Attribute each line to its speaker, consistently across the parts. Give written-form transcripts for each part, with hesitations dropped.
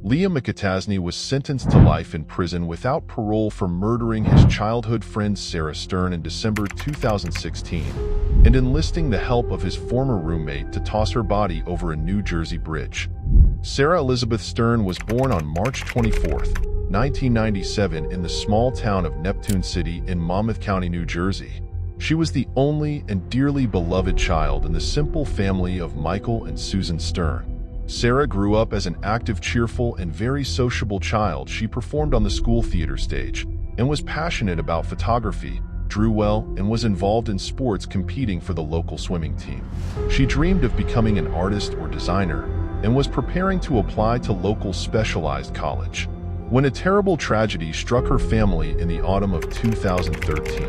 Speaker 1: Liam McAtasney was sentenced to life in prison without parole for murdering his childhood friend Sarah Stern in December 2016 and enlisting the help of his former roommate to toss her body over a New Jersey bridge. Sarah Elizabeth Stern was born on March 24, 1997 in the small town of Neptune City in Monmouth County, New Jersey. She was the only and dearly beloved child in the simple family of Michael and Susan Stern. Sarah grew up as an active, cheerful, and very sociable child. She performed on the school theater stage and was passionate about photography, drew well, and was involved in sports, competing for the local swimming team. She dreamed of becoming an artist or designer and was preparing to apply to local specialized college when a terrible tragedy struck her family in the autumn of 2013.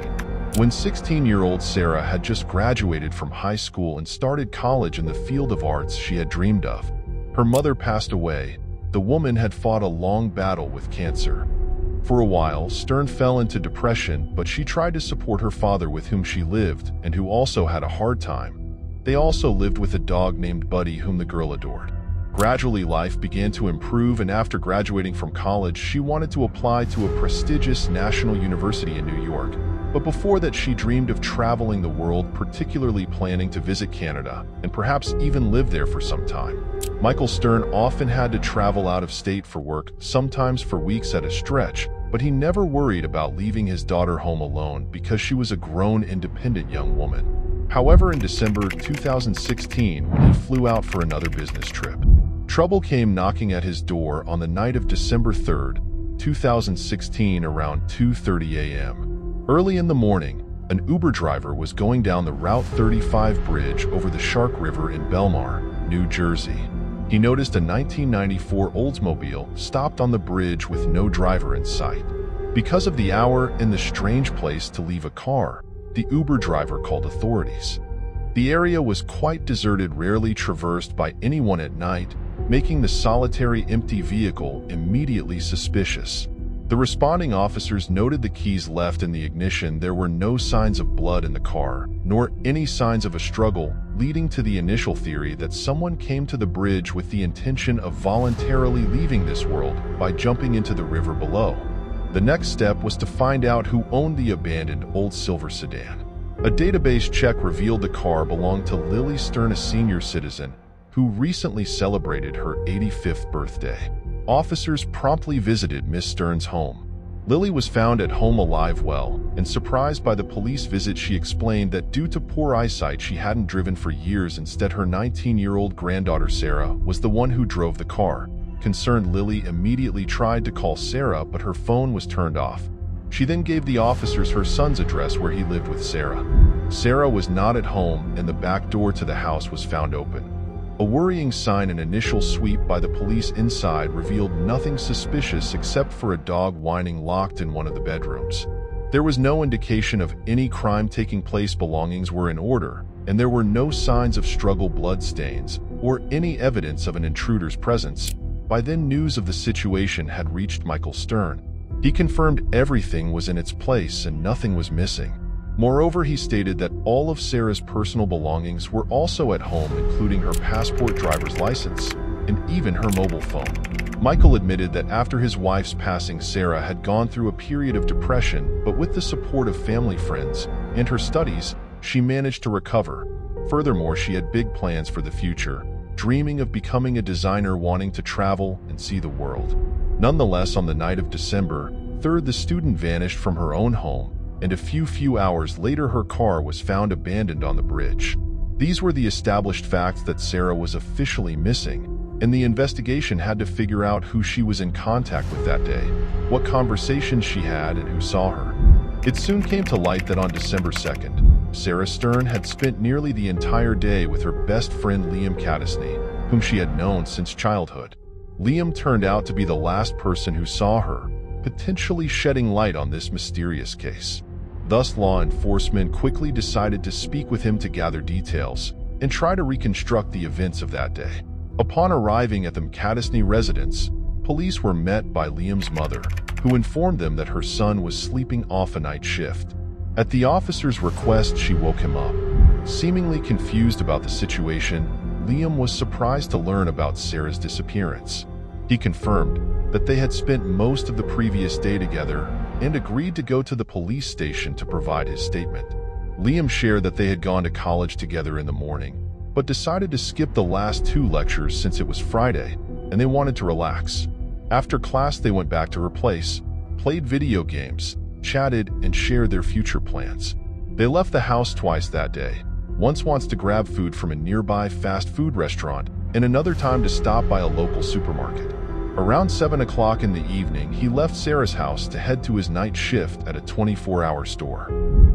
Speaker 1: When 16-year-old Sarah had just graduated from high school and started college in the field of arts she had dreamed of, her mother passed away. The woman had fought a long battle with cancer. For a while, Stern fell into depression, but she tried to support her father, with whom she lived and who also had a hard time. They also lived with a dog named Buddy, whom the girl adored. Gradually, life began to improve, and after graduating from college, she wanted to apply to a prestigious national university in New York. But before that, she dreamed of traveling the world, particularly planning to visit Canada and perhaps even live there for some time. Michael Stern often had to travel out of state for work, sometimes for weeks at a stretch, but he never worried about leaving his daughter home alone because she was a grown, independent young woman. However, in December 2016, when he flew out for another business trip, trouble came knocking at his door on the night of December 3, 2016, around 2:30 a.m. Early in the morning, an Uber driver was going down the Route 35 bridge over the Shark River in Belmar, New Jersey. He noticed a 1994 Oldsmobile stopped on the bridge with no driver in sight. Because of the hour and the strange place to leave a car, the Uber driver called authorities. The area was quite deserted, rarely traversed by anyone at night, making the solitary empty vehicle immediately suspicious. The responding officers noted the keys left in the ignition. There were no signs of blood in the car, nor any signs of a struggle, leading to the initial theory that someone came to the bridge with the intention of voluntarily leaving this world by jumping into the river below. The next step was to find out who owned the abandoned old silver sedan. A database check revealed the car belonged to Lily Stern, a senior citizen who recently celebrated her 85th birthday. Officers promptly visited Miss Stern's home. Lily was found at home alive, well, and surprised by the police visit, she explained that due to poor eyesight she hadn't driven for years. Instead, her 19-year-old granddaughter Sarah was the one who drove the car. Concerned, Lily immediately tried to call Sarah, but her phone was turned off. She then gave the officers her son's address where he lived with Sarah. Sarah was not at home, and the back door to the house was found open. A worrying sign: an initial sweep by the police inside revealed nothing suspicious except for a dog whining locked in one of the bedrooms. There was no indication of any crime taking place. Belongings were in order, and there were no signs of struggle, bloodstains, or any evidence of an intruder's presence. By then, news of the situation had reached Michael Stern. He confirmed everything was in its place and nothing was missing. Moreover, he stated that all of Sarah's personal belongings were also at home, including her passport, driver's license, and even her mobile phone. Michael admitted that after his wife's passing, Sarah had gone through a period of depression, but with the support of family, friends, and her studies, she managed to recover. Furthermore, she had big plans for the future, dreaming of becoming a designer, wanting to travel and see the world. Nonetheless, on the night of December 3rd, the student vanished from her own home, and a few hours later her car was found abandoned on the bridge. These were the established facts that Sarah was officially missing, and the investigation had to figure out who she was in contact with that day, what conversations she had, and who saw her. It soon came to light that on December 2nd, Sarah Stern had spent nearly the entire day with her best friend Liam McAtasney, whom she had known since childhood. Liam turned out to be the last person who saw her, potentially shedding light on this mysterious case. Thus, law enforcement quickly decided to speak with him to gather details and try to reconstruct the events of that day. Upon arriving at the McAtasney residence, police were met by Liam's mother, who informed them that her son was sleeping off a night shift. At the officer's request, she woke him up. Seemingly confused about the situation, Liam was surprised to learn about Sarah's disappearance. He confirmed that they had spent most of the previous day together and agreed to go to the police station to provide his statement. Liam shared that they had gone to college together in the morning, but decided to skip the last 2 lectures since it was Friday and they wanted to relax. After class, they went back to her place, played video games, chatted, and shared their future plans. They left the house twice that day. Once to grab food from a nearby fast food restaurant, and another time to stop by a local supermarket. Around 7 o'clock in the evening, he left Sarah's house to head to his night shift at a 24-hour store.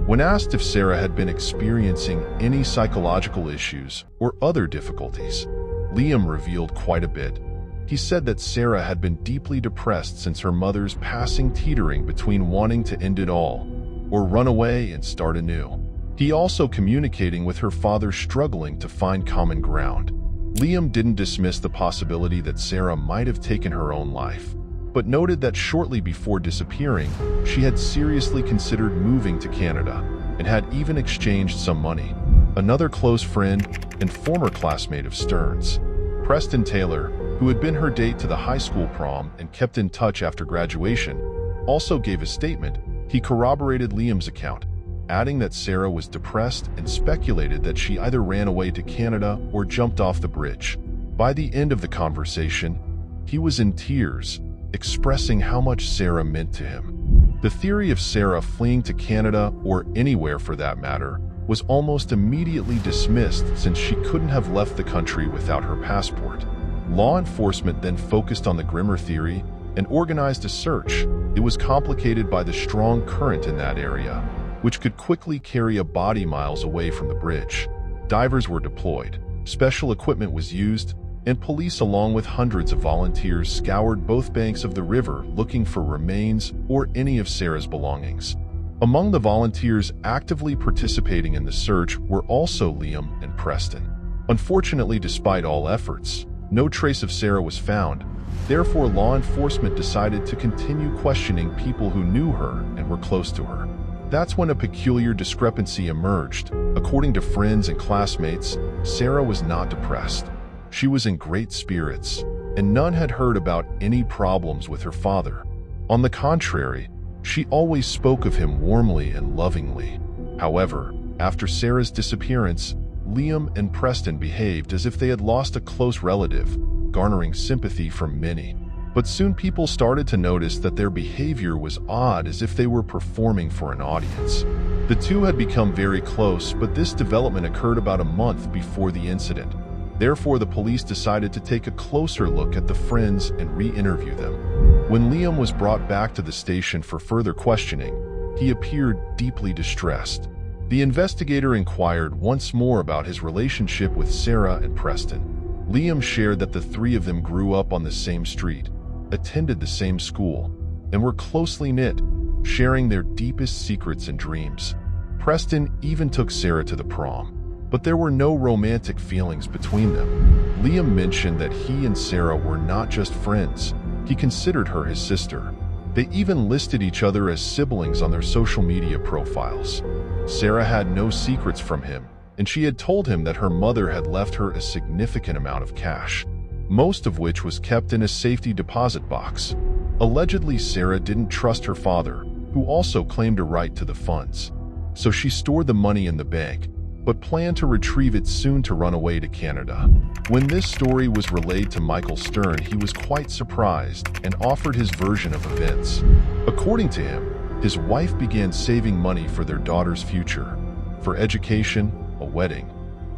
Speaker 1: When asked if Sarah had been experiencing any psychological issues or other difficulties, Liam revealed quite a bit. He said that Sarah had been deeply depressed since her mother's passing, teetering between wanting to end it all or run away and start anew. He also communicating with her father, struggling to find common ground. Liam didn't dismiss the possibility that Sarah might have taken her own life, but noted that shortly before disappearing, she had seriously considered moving to Canada and had even exchanged some money. Another close friend and former classmate of Stern's, Preston Taylor, who had been her date to the high school prom and kept in touch after graduation, also gave a statement. He corroborated Liam's account, adding that Sarah was depressed and speculated that she either ran away to Canada or jumped off the bridge. By the end of the conversation, he was in tears, expressing how much Sarah meant to him. The theory of Sarah fleeing to Canada, or anywhere for that matter, was almost immediately dismissed since she couldn't have left the country without her passport. Law enforcement then focused on the Grimmer theory and organized a search. It was complicated by the strong current in that area, which could quickly carry a body miles away from the bridge. Divers were deployed, special equipment was used, and police along with hundreds of volunteers scoured both banks of the river looking for remains or any of Sarah's belongings. Among the volunteers actively participating in the search were also Liam and Preston. Unfortunately, despite all efforts, no trace of Sarah was found. Therefore, law enforcement decided to continue questioning people who knew her and were close to her. That's when a peculiar discrepancy emerged. According to friends and classmates, Sarah was not depressed. She was in great spirits, and none had heard about any problems with her father. On the contrary, she always spoke of him warmly and lovingly. However, after Sarah's disappearance, Liam and Preston behaved as if they had lost a close relative, garnering sympathy from many. But soon people started to notice that their behavior was odd, as if they were performing for an audience. The two had become very close, but this development occurred about a month before the incident. Therefore, the police decided to take a closer look at the friends and re-interview them. When Liam was brought back to the station for further questioning, he appeared deeply distressed. The investigator inquired once more about his relationship with Sarah and Preston. Liam shared that the 3 of them grew up on the same street, attended the same school, and were closely knit, sharing their deepest secrets and dreams. Preston even took Sarah to the prom, but there were no romantic feelings between them. Liam mentioned that he and Sarah were not just friends, he considered her his sister. They even listed each other as siblings on their social media profiles. Sarah had no secrets from him, and she had told him that her mother had left her a significant amount of cash, most of which was kept in a safety deposit box. Allegedly, Sarah didn't trust her father, who also claimed a right to the funds. So she stored the money in the bank, but planned to retrieve it soon to run away to Canada. When this story was relayed to Michael Stern, he was quite surprised and offered his version of events. According to him, his wife began saving money for their daughter's future, for education, a wedding,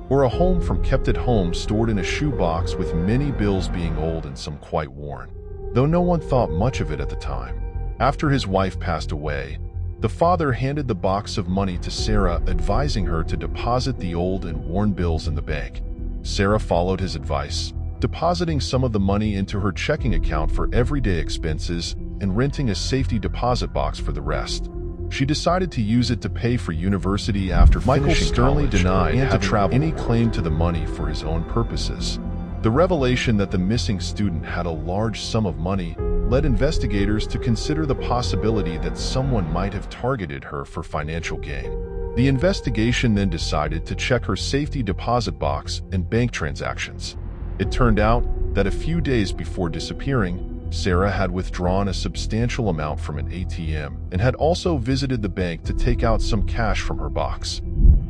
Speaker 1: or a home, from kept at home stored in a shoebox with many bills being old and some quite worn, though no one thought much of it at the time. After his wife passed away, the father handed the box of money to Sarah, advising her to deposit the old and worn bills in the bank. Sarah followed his advice, depositing some of the money into her checking account for everyday expenses and renting a safety deposit box for the rest. She decided to use it to pay for university after Michael sternly denied having any claim to the money for his own purposes. The revelation that the missing student had a large sum of money led investigators to consider the possibility that someone might have targeted her for financial gain. The investigation then decided to check her safety deposit box and bank transactions. It turned out that a few days before disappearing, Sarah had withdrawn a substantial amount from an ATM and had also visited the bank to take out some cash from her box.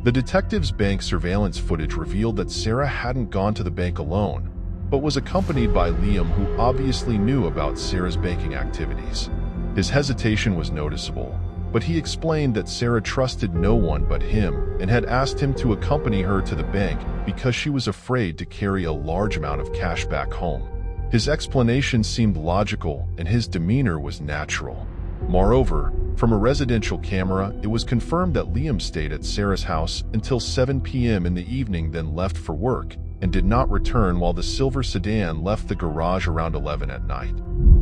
Speaker 1: The detectives' bank surveillance footage revealed that Sarah hadn't gone to the bank alone, but was accompanied by Liam, who obviously knew about Sarah's banking activities. His hesitation was noticeable, but he explained that Sarah trusted no one but him and had asked him to accompany her to the bank because she was afraid to carry a large amount of cash back home. His explanation seemed logical and his demeanor was natural. Moreover, from a residential camera, it was confirmed that Liam stayed at Sarah's house until 7 p.m. in the evening, then left for work and did not return while the silver sedan left the garage around 11 at night.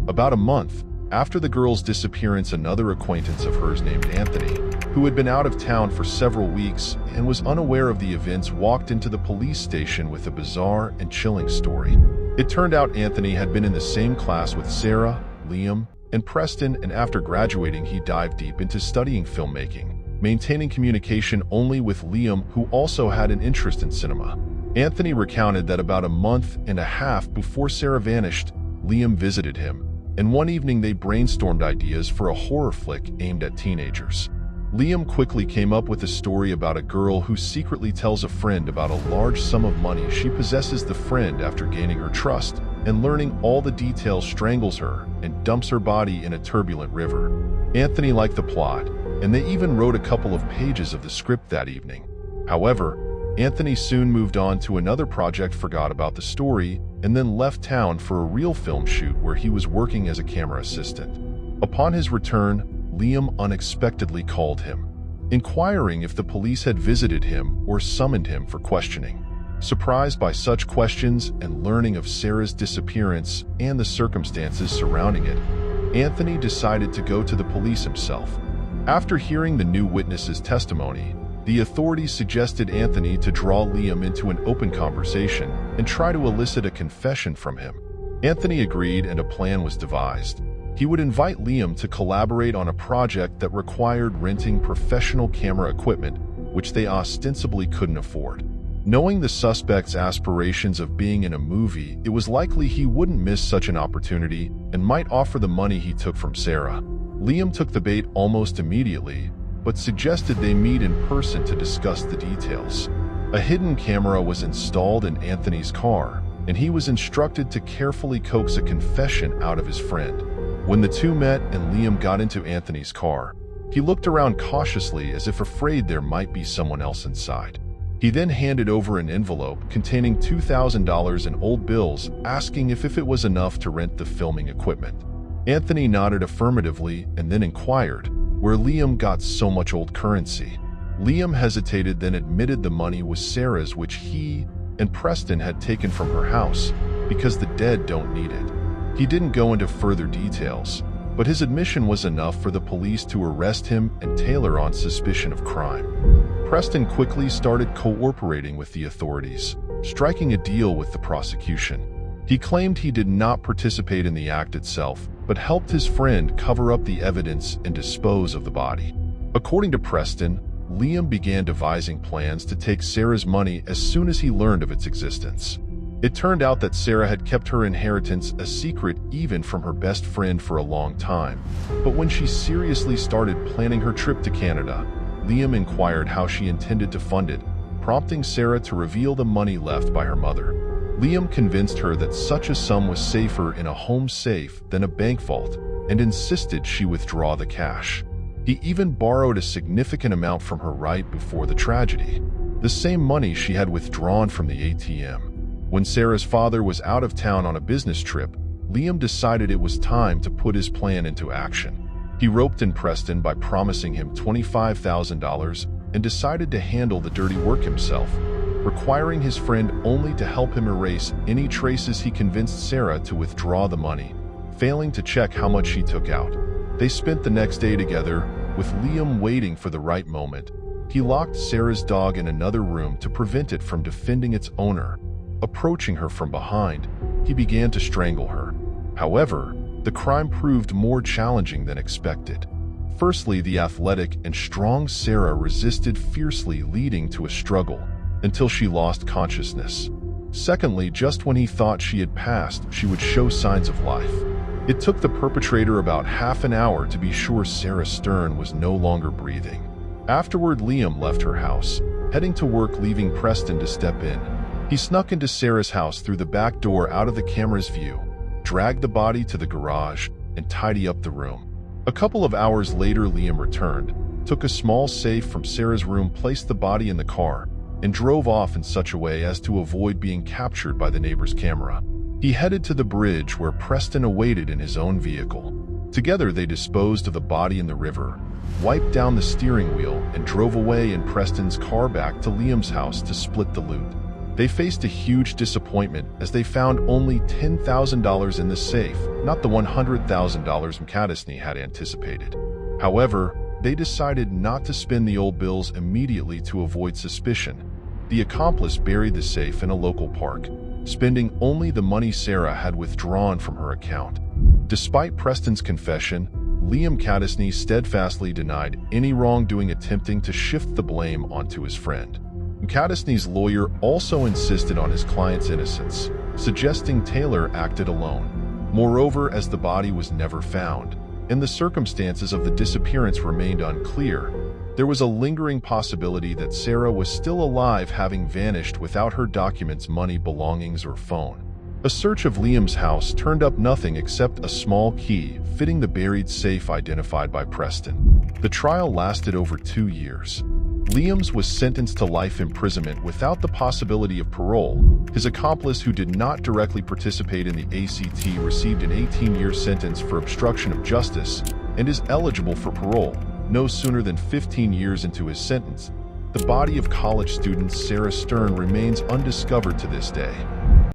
Speaker 1: About a month after the girl's disappearance, another acquaintance of hers named Anthony, who had been out of town for several weeks and was unaware of the events, walked into the police station with a bizarre and chilling story. It turned out Anthony had been in the same class with Sarah, Liam, and Preston, and after graduating he dived deep into studying filmmaking, maintaining communication only with Liam, who also had an interest in cinema. Anthony recounted that about a month and a half before Sarah vanished, Liam visited him, and one evening they brainstormed ideas for a horror flick aimed at teenagers. Liam quickly came up with a story about a girl who secretly tells a friend about a large sum of money she possesses. The friend, after gaining her trust and learning all the details, strangles her and dumps her body in a turbulent river. Anthony liked the plot, and they even wrote a couple of pages of the script that evening. However, Anthony soon moved on to another project, forgot about the story, and then left town for a real film shoot where he was working as a camera assistant. Upon his return, Liam unexpectedly called him, inquiring if the police had visited him or summoned him for questioning. Surprised by such questions and learning of Sarah's disappearance and the circumstances surrounding it, Anthony decided to go to the police himself. After hearing the new witness's testimony, the authorities suggested Anthony to draw Liam into an open conversation and try to elicit a confession from him. Anthony agreed, and a plan was devised. He would invite Liam to collaborate on a project that required renting professional camera equipment, which they ostensibly couldn't afford. Knowing the suspect's aspirations of being in a movie, it was likely he wouldn't miss such an opportunity and might offer the money he took from Sarah. Liam took the bait almost immediately, but suggested they meet in person to discuss the details. A hidden camera was installed in Anthony's car, and he was instructed to carefully coax a confession out of his friend. When the two met and Liam got into Anthony's car, he looked around cautiously as if afraid there might be someone else inside. He then handed over an envelope containing $2,000 in old bills, asking if it was enough to rent the filming equipment. Anthony nodded affirmatively and then inquired where Liam got so much old currency. Liam hesitated, then admitted the money was Sarah's, which he and Preston had taken from her house because the dead don't need it. He didn't go into further details, but his admission was enough for the police to arrest him and Taylor on suspicion of crime. Preston quickly started cooperating with the authorities, striking a deal with the prosecution. He claimed he did not participate in the act itself, but helped his friend cover up the evidence and dispose of the body. According to Preston, Liam began devising plans to take Sarah's money as soon as he learned of its existence. It turned out that Sarah had kept her inheritance a secret even from her best friend for a long time. But when she seriously started planning her trip to Canada, Liam inquired how she intended to fund it, prompting Sarah to reveal the money left by her mother. Liam convinced her that such a sum was safer in a home safe than a bank vault and insisted she withdraw the cash. He even borrowed a significant amount from her right before the tragedy, the same money she had withdrawn from the ATM. When Sarah's father was out of town on a business trip, Liam decided it was time to put his plan into action. He roped in Preston by promising him $25,000 and decided to handle the dirty work himself, requiring his friend only to help him erase any traces. He convinced Sarah to withdraw the money, failing to check how much she took out. They spent the next day together, with Liam waiting for the right moment. He locked Sarah's dog in another room to prevent it from defending its owner. Approaching her from behind, he began to strangle her. However, the crime proved more challenging than expected. Firstly, the athletic and strong Sarah resisted fiercely, leading to a struggle until she lost consciousness. Secondly, just when he thought she had passed, she would show signs of life. It took the perpetrator about half an hour to be sure Sarah Stern was no longer breathing. Afterward, Liam left her house, heading to work, leaving Preston to step in. He snuck into Sarah's house through the back door out of the camera's view, dragged the body to the garage, and tidied up the room. A couple of hours later, Liam returned, took a small safe from Sarah's room, placed the body in the car, and drove off in such a way as to avoid being captured by the neighbor's camera. He headed to the bridge where Preston awaited in his own vehicle. Together, they disposed of the body in the river, wiped down the steering wheel, and drove away in Preston's car back to Liam's house to split the loot. They faced a huge disappointment as they found only $10,000 in the safe, not the $100,000 McAtasney had anticipated. However, they decided not to spend the old bills immediately to avoid suspicion. The accomplice buried the safe in a local park, spending only the money Sarah had withdrawn from her account. Despite Preston's confession, Liam McAtasney steadfastly denied any wrongdoing, attempting to shift the blame onto his friend. McAtasney's lawyer also insisted on his client's innocence, suggesting Taylor acted alone. Moreover, as the body was never found, and the circumstances of the disappearance remained unclear, there was a lingering possibility that Sarah was still alive, having vanished without her documents, money, belongings, or phone. A search of Liam's house turned up nothing except a small key fitting the buried safe identified by Preston. The trial lasted over 2 years. Liam's was sentenced to life imprisonment without the possibility of parole. His accomplice, who did not directly participate in the ACT, received an 18-year sentence for obstruction of justice and is eligible for parole no sooner than 15 years into his sentence. The body of college student Sarah Stern remains undiscovered to this day.